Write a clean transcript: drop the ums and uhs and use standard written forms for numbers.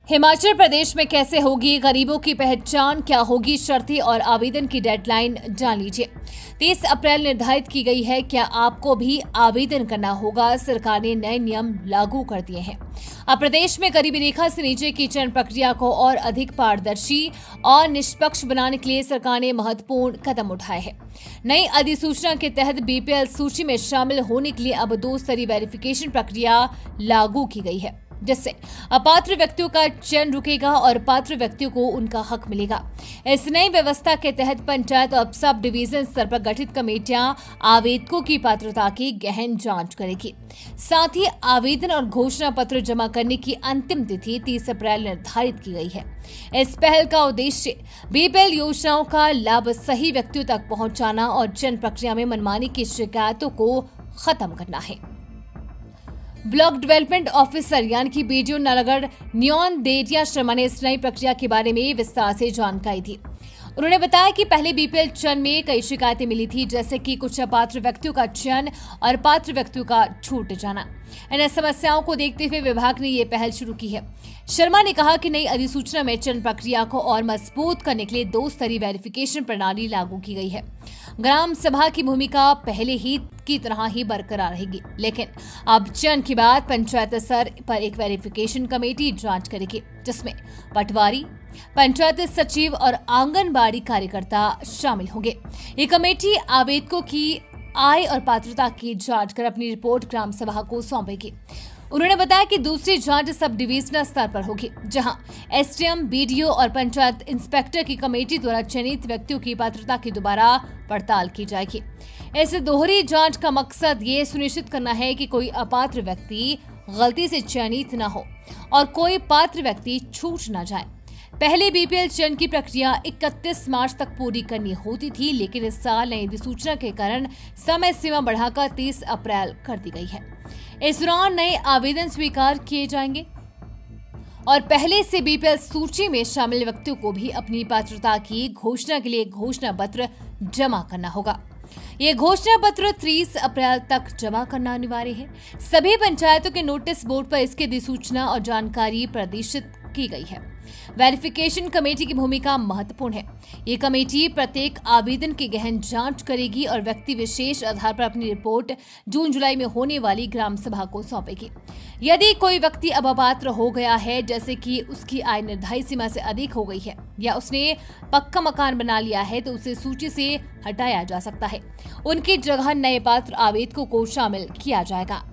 हिमाचल प्रदेश में कैसे होगी गरीबों की पहचान, क्या होगी शर्तें और आवेदन की डेडलाइन, जान लीजिए। 30 अप्रैल निर्धारित की गई है। क्या आपको भी आवेदन करना होगा? सरकार ने नए नियम लागू कर दिए हैं। अब प्रदेश में गरीबी रेखा से नीचे की चयन प्रक्रिया को और अधिक पारदर्शी और निष्पक्ष बनाने के लिए सरकार ने महत्वपूर्ण कदम उठाए हैं। नई अधिसूचना के तहत बीपीएल सूची में शामिल होने के लिए अब 2 स्तरीय वेरिफिकेशन प्रक्रिया लागू की गई है, जिससे अपात्र व्यक्तियों का चयन रुकेगा और पात्र व्यक्तियों को उनका हक मिलेगा। इस नई व्यवस्था के तहत पंचायत और सब डिवीजन स्तर पर गठित कमेटियां आवेदकों की पात्रता की गहन जांच करेगी। साथ ही आवेदन और घोषणा पत्र जमा करने की अंतिम तिथि 30 अप्रैल निर्धारित की गई है। इस पहल का उद्देश्य बीपीएल योजनाओं का लाभ सही व्यक्तियों तक पहुंचाना और चयन प्रक्रिया में मनमानी की शिकायतों को खत्म करना है। ब्लॉक डेवलपमेंट ऑफिसर यानी कि बीडीओ नालागढ़ न्योन देरिया शर्मा ने इस नई प्रक्रिया के बारे में विस्तार से जानकारी दी। उन्होंने बताया कि पहले बीपीएल चयन में कई शिकायतें मिली थी, जैसे कि कुछ अपात्र व्यक्तियों का चयन और पात्र व्यक्तियों का छूट जाना। इन समस्याओं को देखते हुए विभाग ने ये पहल शुरू की है। शर्मा ने कहा कि नई अधिसूचना में चयन प्रक्रिया को और मजबूत करने के लिए 2 स्तरीय वेरिफिकेशन प्रणाली लागू की गई है। ग्राम सभा की भूमिका पहले ही की तरह ही बरकरार रहेगी, लेकिन अब चयन के बाद पंचायत स्तर पर एक वेरिफिकेशन कमेटी जांच करेगी, जिसमें पटवारी, पंचायत सचिव और आंगनबाड़ी कार्यकर्ता शामिल होंगे। ये कमेटी आवेदकों की आय और पात्रता की जांच कर अपनी रिपोर्ट ग्राम सभा को सौंपेगी। उन्होंने बताया कि दूसरी जांच सब डिवीजनल स्तर पर होगी, जहां एसडीएम, बीडीओ और पंचायत इंस्पेक्टर की कमेटी द्वारा चयनित व्यक्तियों की पात्रता की दोबारा पड़ताल की जाएगी। इस दोहरी जांच का मकसद ये सुनिश्चित करना है कि कोई अपात्र व्यक्ति गलती से चयनित न हो और कोई पात्र व्यक्ति छूट न जाए। पहले बीपीएल चयन की प्रक्रिया 31 मार्च तक पूरी करनी होती थी, लेकिन इस साल नई अधिसूचना के कारण समय सीमा बढ़ाकर 30 अप्रैल कर दी गई है। इस दौरान नए आवेदन स्वीकार किए जाएंगे और पहले से बीपीएल सूची में शामिल व्यक्तियों को भी अपनी पात्रता की घोषणा के लिए घोषणा पत्र जमा करना होगा। ये घोषणा पत्र 30 अप्रैल तक जमा करना अनिवार्य है। सभी पंचायतों के नोटिस बोर्ड पर इसकी अधिसूचना और जानकारी प्रदर्शित की गई है। वेरिफिकेशन कमेटी की भूमिका महत्वपूर्ण है। ये कमेटी प्रत्येक आवेदन की गहन जांच करेगी और व्यक्ति विशेष आधार पर अपनी रिपोर्ट जून-जुलाई में होने वाली ग्राम सभा को सौंपेगी। यदि कोई व्यक्ति अब अपात्र हो गया है, जैसे कि उसकी आय निर्धारित सीमा से अधिक हो गई है या उसने पक्का मकान बना लिया है, तो उसे सूची से हटाया जा सकता है। उनकी जगह नए पात्र आवेदकों को शामिल किया जाएगा।